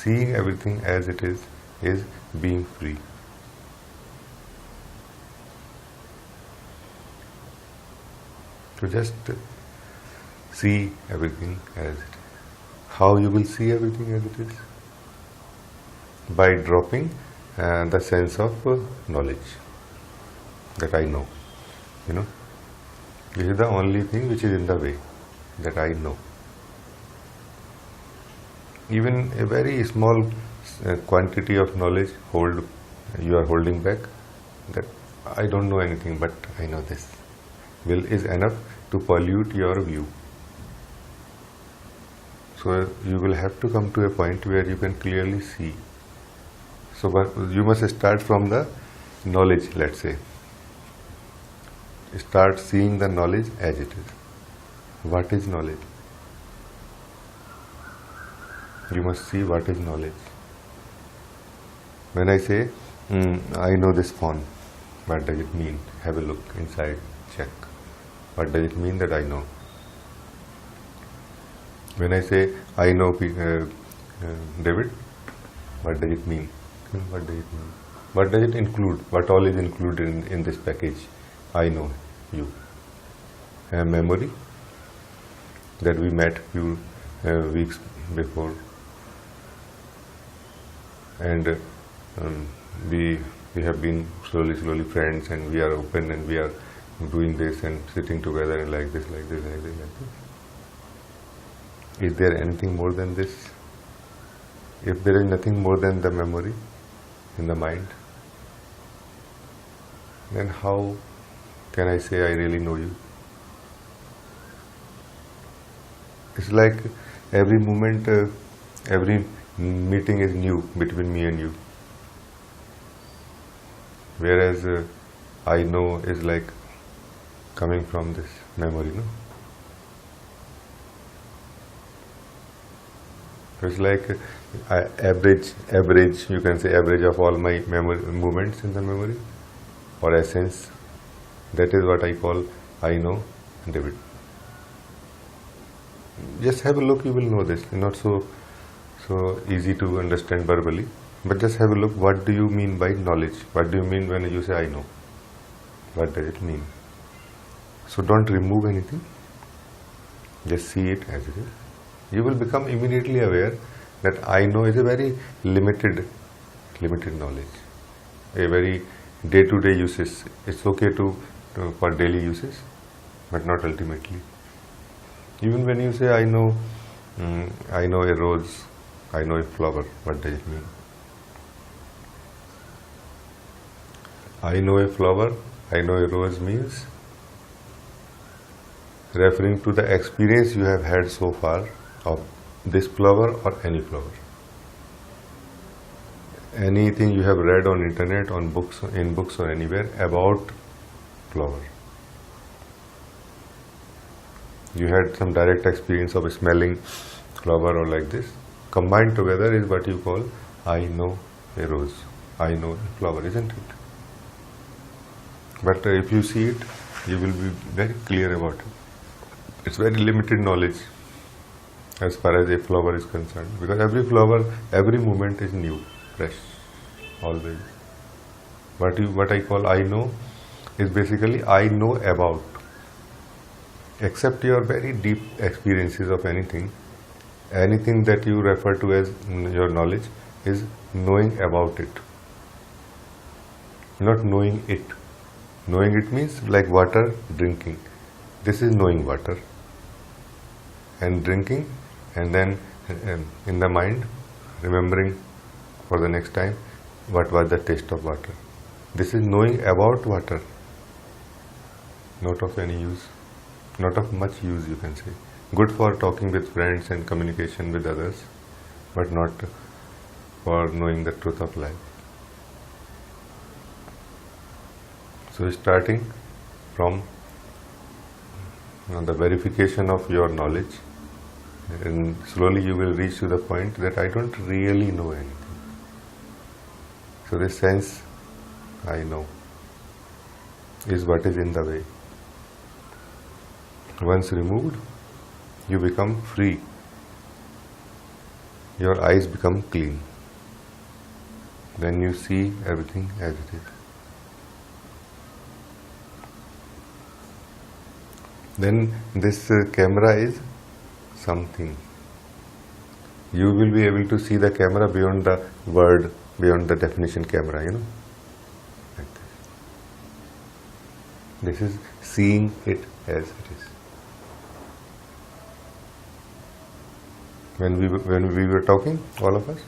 seeing everything as it is being free. So just see everything as it is. How you will see everything as it is? By dropping the sense of knowledge, that I know. This is the only thing which is in the way, that I know. Even a very small quantity of knowledge you are holding back, that I don't know anything but I know this, is enough to pollute your view. So you will have to come to a point where you can clearly see. So you must start from the knowledge, let's say. Start seeing the knowledge as it is. What is knowledge? You must see what is knowledge. When I say, I know this phone, what does it mean? Have a look inside, check. What does it mean that I know? When I say, I know David, what does it mean? What does it mean? What does it include? What all is included in this package? I know you. A memory that we met few weeks before, and we have been slowly friends, and we are open, and we are doing this and sitting together and like this. Is there anything more than this? If there is nothing more than the memory in the mind, then how can I say I really know you? It's like every moment, every meeting is new between me and you. Whereas I know is like coming from this memory, no? It's like average, you can say average of all my movements in the memory, or essence. That is what I call I know David. Just have a look, you will know this. Not so easy to understand verbally, but just have a look. What do you mean by knowledge? What do you mean when you say I know? What does it mean? So don't remove anything. Just see it as it is. You will become immediately aware that I know is a very limited knowledge, a very day-to-day uses. It's okay for daily uses, but not ultimately. Even when you say I know a rose, I know a flower, what does it mean? I know a flower, I know a rose means referring to the experience you have had so far of this flower or any flower. Anything you have read on internet, in books or anywhere about flower. You had some direct experience of smelling flower or like this. Combined together is what you call I know a rose, I know a flower, isn't it? But if you see it, you will be very clear about it. It's very limited knowledge as far as a flower is concerned, because every flower, every moment is new, fresh, always. What I call I know is basically I know about. Except your very deep experiences of anything that you refer to as your knowledge is knowing about it, not knowing it. Knowing it means like water, drinking. This is knowing water and drinking, and then in the mind remembering for the next time what was the taste of water. This is knowing about water, not of any use, not of much use, you can say. Good for talking with friends and communication with others, but not for knowing the truth of life. So starting from the verification of your knowledge, and slowly you will reach to the point that I don't really know anything. So this sense I know is what is in the way. Once removed, you become free. your eyes become clean. Then you see everything as it is. Then this camera is something. You will be able to see the camera beyond the word, beyond the definition camera, like this. This is seeing it as it is. When we were talking, all of us,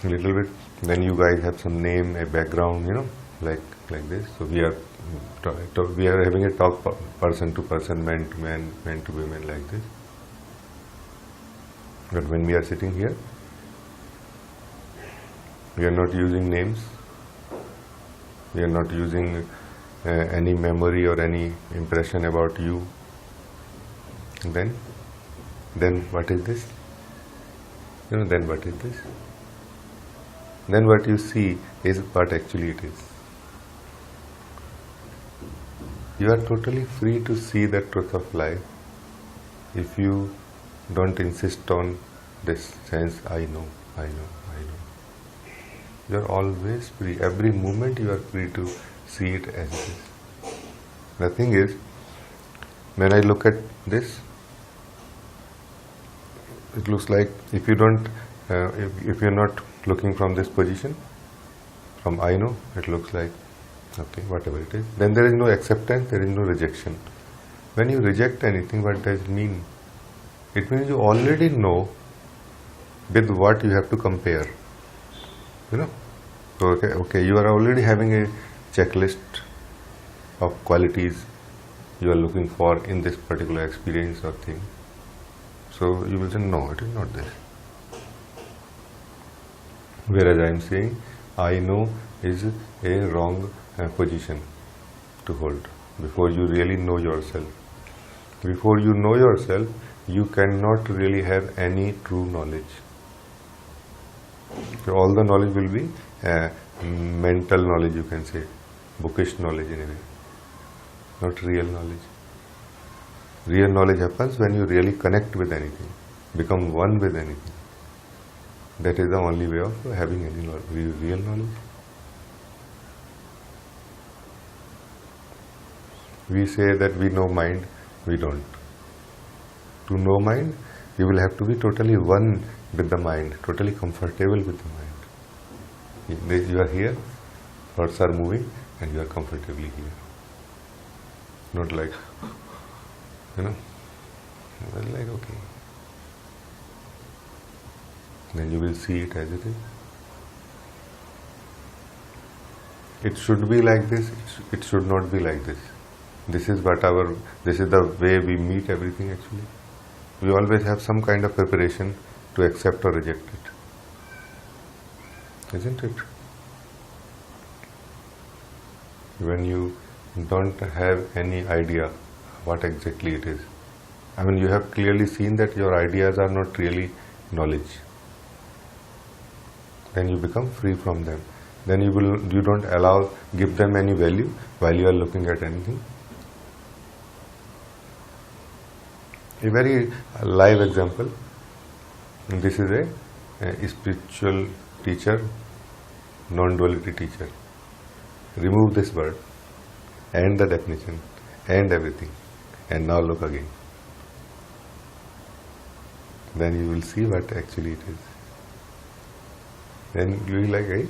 a little bit, then you guys have some name, a background, like this. So we are having a talk person to person, man to man, man to woman, like this. But when we are sitting here, we are not using names. We are not using any memory or any impression about you. And then what is this? Then what is this? Then what you see is what actually it is. You are totally free to see the truth of life if you don't insist on this sense, I know. You are always free. Every moment you are free to see it as it is. The thing is, when I look at this, it looks like if you don't, if you are not looking from this position, from I know, it looks like, okay, whatever it is. Then there is no acceptance, there is no rejection. When you reject anything, what does it mean? It means you already know with what you have to compare. So, okay, you are already having a checklist of qualities you are looking for in this particular experience or thing. So you will say, no, it is not this. Whereas I am saying, I know is a wrong position to hold. Before you really know yourself. Before you know yourself, you cannot really have any true knowledge. So all the knowledge will be mental knowledge, you can say, bookish knowledge in a way, not real knowledge. Real knowledge happens when you really connect with anything, become one with anything. That is the only way of having any real knowledge. We say that we know mind, we don't. To know mind, you will have to be totally one with the mind, totally comfortable with the mind. You are here, thoughts are moving, and you are comfortably here. Not like, like, okay. Then you will see it as it is. It should be like this, it should not be like this. This is the way we meet everything actually. We always have some kind of preparation to accept or reject it. Isn't it? When you don't have any idea what exactly it is. I mean, you have clearly seen that your ideas are not really knowledge. Then you become free from them. Then you don't give them any value while you are looking at anything. A very live example. This is a spiritual teacher, non-duality teacher. Remove this word and the definition and everything, and now look again. Then you will see what actually it is. Then you will be like, hey,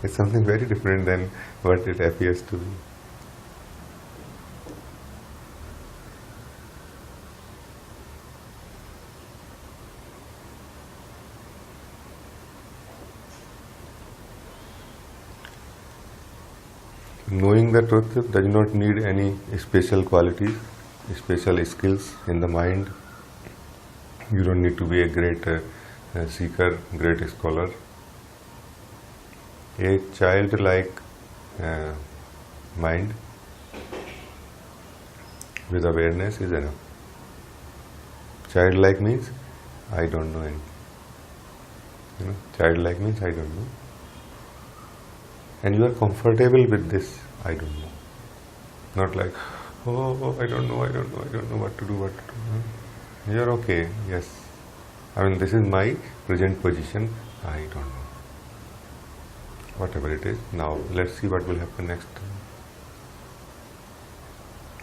it's something very different than what it appears to be. Knowing the truth does not need any special qualities, special skills in the mind. You don't need to be a great seeker, great scholar. A childlike mind with awareness is enough. Childlike means I don't know anything. Childlike means I don't know. And you are comfortable with this, I don't know. Not like, oh, I don't know what to do. You are okay, yes. I mean, this is my present position. I don't know. Whatever it is. Now, let's see what will happen next.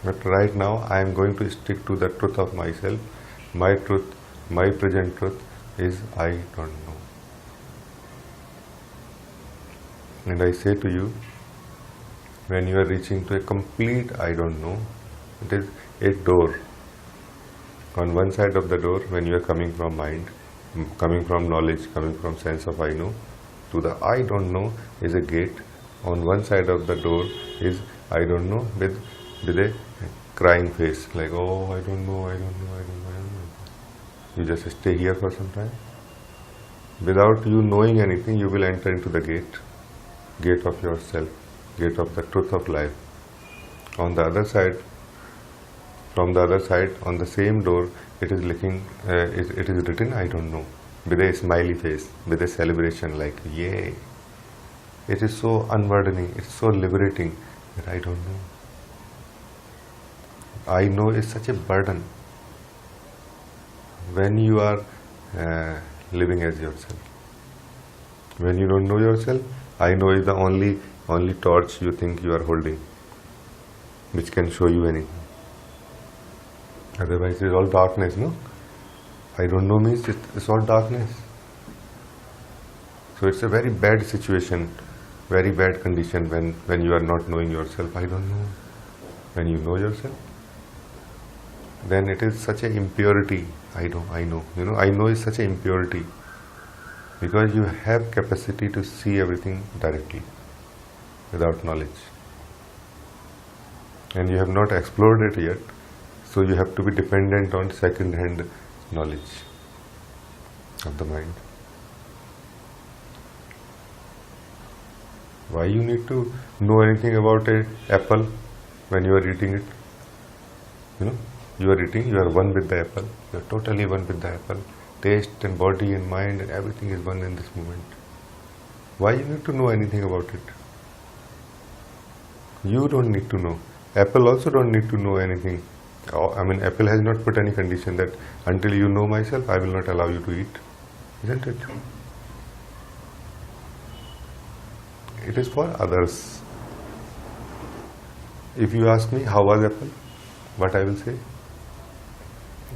But right now, I am going to stick to the truth of myself. My truth, my present truth is I don't know. And I say to you, when you are reaching to a complete I don't know, it is a door. On one side of the door, when you are coming from mind, coming from knowledge, coming from sense of I know, to the I don't know is a gate. On one side of the door is I don't know with a crying face, like, oh, I don't know, I don't know, I don't know, I don't know. You just stay here for some time. Without you knowing anything, you will enter into the gate of yourself, gate of the truth of life. On the other side, from the other side, on the same door, it is written, I don't know, with a smiley face, with a celebration, like, yay. It is so unburdening, it's so liberating that I don't know. I know is such a burden when you are living as yourself. When you don't know yourself, I know is the only torch you think you are holding, which can show you anything. Otherwise, it is all darkness, no? I don't know means it's all darkness. So it's a very bad situation, very bad condition when you are not knowing yourself. I don't know. When you know yourself, then it is such an impurity. I know. You know, I know is such an impurity because you have capacity to see everything directly without knowledge. And you have not explored it yet, so you have to be dependent on second-hand knowledge of the mind. Why you need to know anything about an apple when you are eating it? You know, you are eating, you are one with the apple, you are totally one with the apple. Taste and body and mind and everything is one in this moment. Why you need to know anything about it? You don't need to know. Apple also don't need to know anything. I mean, Apple has not put any condition that until you know myself, I will not allow you to eat. Isn't it? It is for others. If you ask me, how was Apple? What I will say?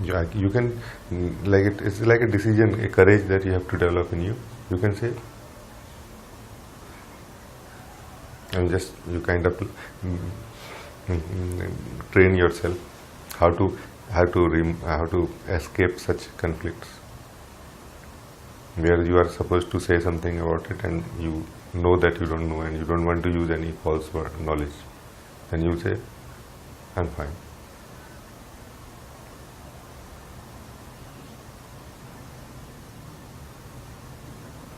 You can, it's like a decision, a courage that you have to develop in you. You can say, and just you kind of train yourself how to escape such conflicts where you are supposed to say something about it and you know that you don't know and you don't want to use any false knowledge, and you say, I'm fine.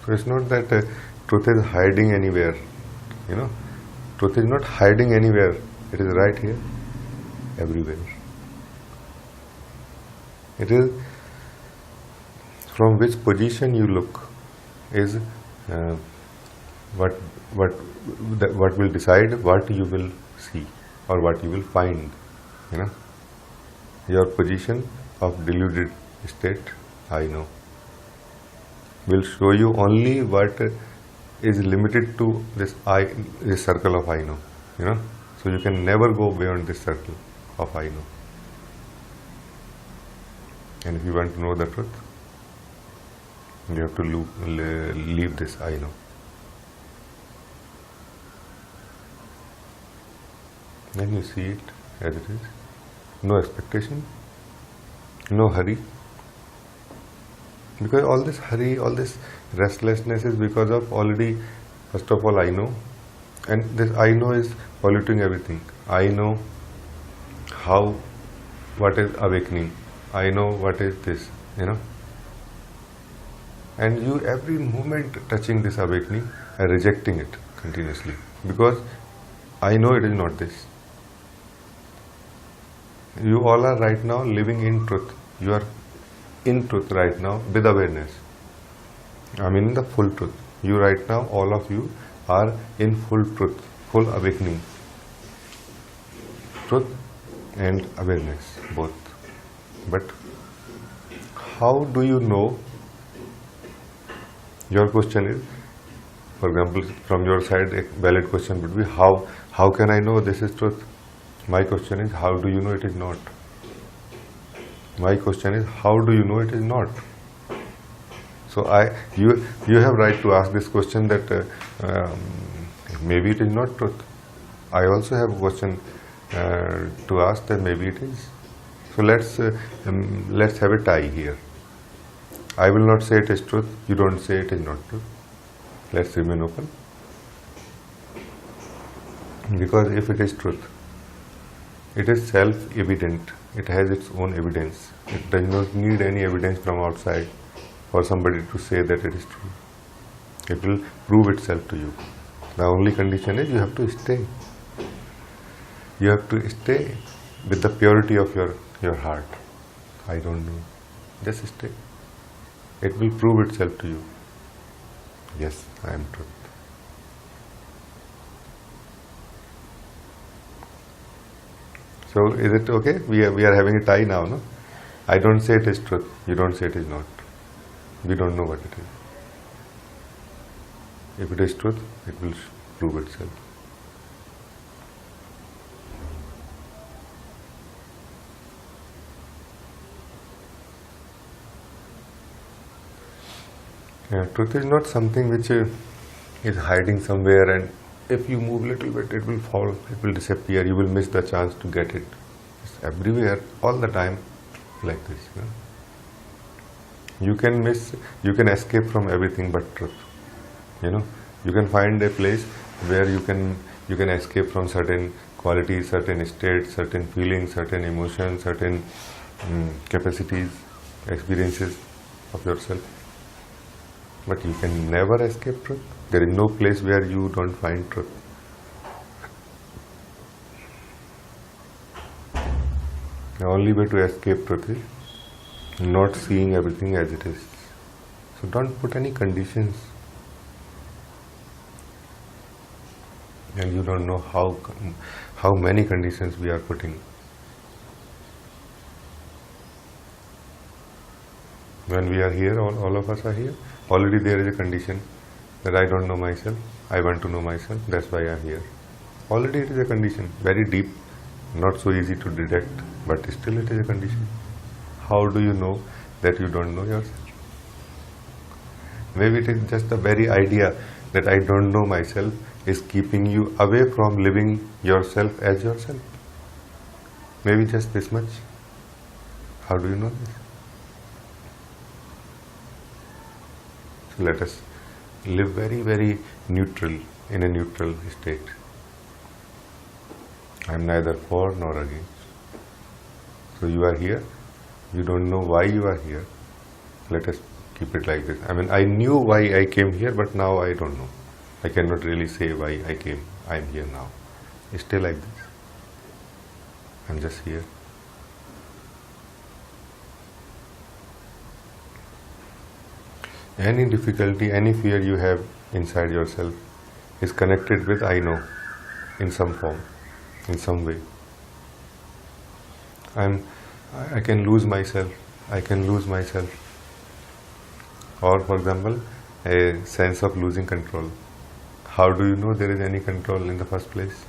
So it's not that truth is hiding anywhere, you know. Truth is not hiding anywhere. It is right here, everywhere. It is from which position you look is what will decide what you will see or what you will find. You know, your position of deluded state, I know, will show you only what is limited to this circle of I know. You know, so you can never go beyond this circle of I know. And if you want to know the truth, you have to leave this I know. Then you see it as it is. No expectation, no hurry. Because all this hurry, all this restlessness is because of already, first of all, I know. And this I know is polluting everything. I know what is awakening. I know what is this, you know. And you every moment touching this awakening and rejecting it continuously. Because I know it is not this. You all are right now living in truth. You are in truth right now with awareness. I mean in the full truth. You right now, all of you are in full truth, full awakening. Truth and awareness, both. But how do you know Your question is, for example, from your side, a valid question would be, how can I know this is truth? My question is, how do you know it is not? My question is, how do you know it is not? So you have right to ask this question that maybe it is not truth. I also have a question to ask that maybe it is. So let's have a tie here. I will not say it is truth. You don't say it is not truth. Let's remain open. Because if it is truth, it is self-evident. It has its own evidence. It does not need any evidence from outside for somebody to say that it is true. It will prove itself to you. The only condition is you have to stay. You have to stay with the purity of your heart. I don't know. Just stay. It will prove itself to you. Yes, I am truth. So is it okay? We are having a tie now, no? I don't say it is truth. You don't say it is not. We don't know what it is. If it is truth, it will prove itself. Truth is not something which is hiding somewhere, and if you move little bit, it will fall, it will disappear, you will miss the chance to get it. It's everywhere, all the time, like this. You can escape from everything but truth. You can find a place where you can escape from certain qualities, certain states, certain feelings, certain emotions, certain capacities, experiences of yourself. But you can never escape truth. There is no place where you don't find truth. The only way to escape truth is not seeing everything as it is. So don't put any conditions. And you don't know how many conditions we are putting. When we are here, all of us are here. Already there is a condition that I don't know myself, I want to know myself, that's why I am here. Already it is a condition, very deep, not so easy to detect, but still it is a condition. How do you know that you don't know yourself? Maybe it is just the very idea that I don't know myself is keeping you away from living yourself as yourself. Maybe just this much. How do you know this? Let us live very, very neutral, in a neutral state. I am neither for nor against. So you are here, you don't know why you are here. Let us keep it like this. I knew why I came here, but now I don't know. I cannot really say why I came. I am here now. Stay like this. I am just here. Any difficulty, any fear you have inside yourself is connected with I know in some form, in some way. I can lose myself. I can lose myself. Or for example, a sense of losing control. How do you know there is any control in the first place?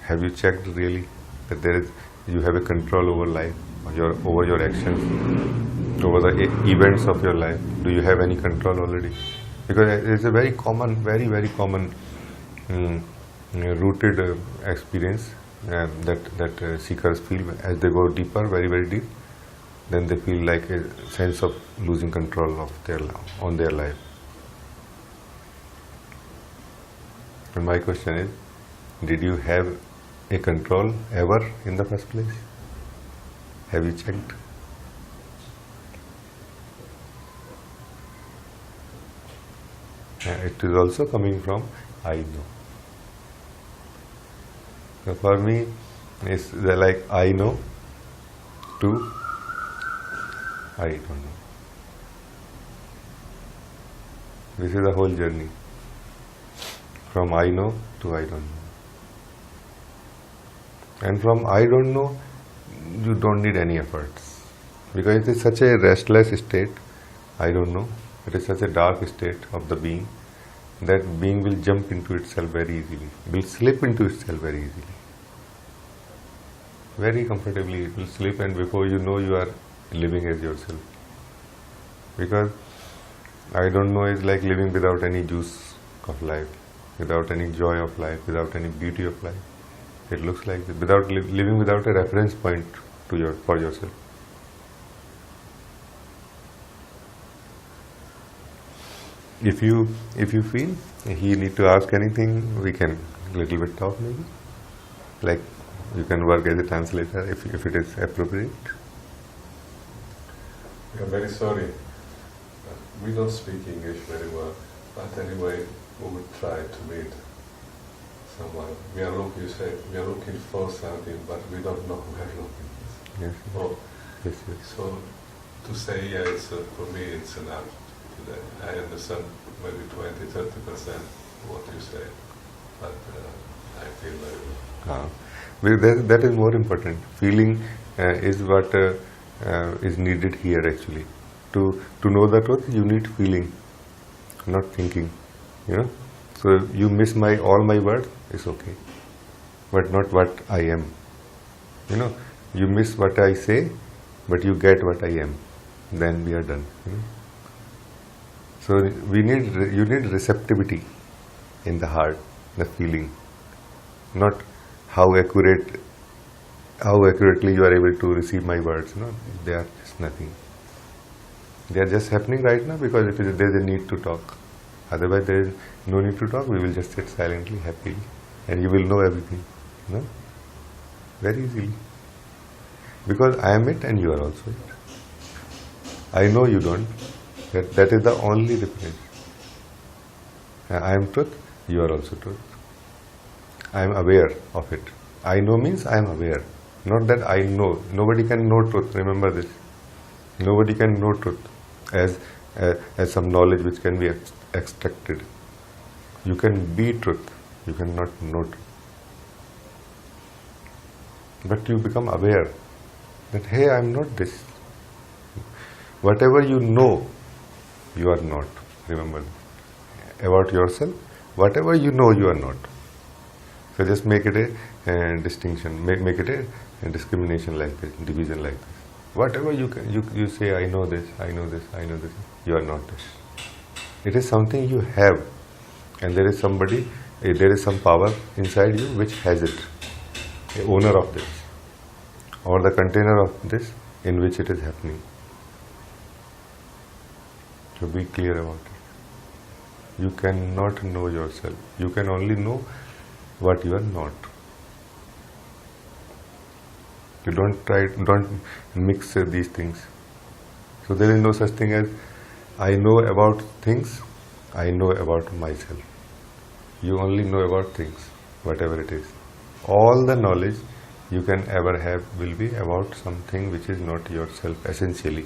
Have you checked really that you have a control over life, over your actions? Over the events of your life, do you have any control already? Because it's a very common, very, very common rooted experience that seekers feel as they go deeper, very, very deep. Then they feel like a sense of losing control of on their life. And my question is, did you have a control ever in the first place? Have you checked? It is also coming from I know. So for me, it's like I know to I don't know. This is the whole journey. From I know to I don't know. And from I don't know, you don't need any efforts. Because it is such a restless state, I don't know. It is such a dark state of the being that being will jump into itself very easily, will slip into itself very easily. Very comfortably it will slip, and before you know you are living as yourself. Because I don't know, it's like living without any juice of life, without any joy of life, without any beauty of life. It looks like that, without living without a reference point to for yourself. If you feel you need to ask anything, we can little bit talk maybe. Like you can work as a translator if it is appropriate. We are very sorry. We don't speak English very well, but anyway, we would try to meet someone. We are looking for something, but we don't know where looking. Yes. Oh, Yes. so to say yes, for me it's enough. I understand maybe 20-30% what you say, but I feel very well. Well, that is more important. Feeling is what is needed here actually. To know the truth, you need feeling, not thinking. You know. So you miss all my words, it's okay, but not what I am. You know, you miss what I say, but you get what I am. Then we are done. You know? So you need receptivity in the heart, the feeling, not how accurately you are able to receive my words. No, they are just nothing. They are just happening right now because there is a need to talk. Otherwise, there is no need to talk. We will just sit silently, happily, and you will know everything. No, very easily. Because I am it and you are also it. I know you don't. That is the only difference. I am truth, you are also truth. I am aware of it. I know means I am aware. Not that I know. Nobody can know truth. Remember this. Nobody can know truth as some knowledge which can be extracted. You can be truth. You cannot know truth. But you become aware that, hey, I am not this. Whatever you know, you are not. Remember about yourself. Whatever you know, you are not. So just make it a distinction. Make it a discrimination like this, division like this. Whatever you say, I know this, I know this, I know this. You are not this. It is something you have, and there is somebody, there is some power inside you which has it, a owner of this, or the container of this in which it is happening. So be clear about it. You cannot know yourself. You can only know what you are not. You don't mix these things. So there is no such thing as I know about things, I know about myself. You only know about things, whatever it is. All the knowledge you can ever have will be about something which is not yourself essentially.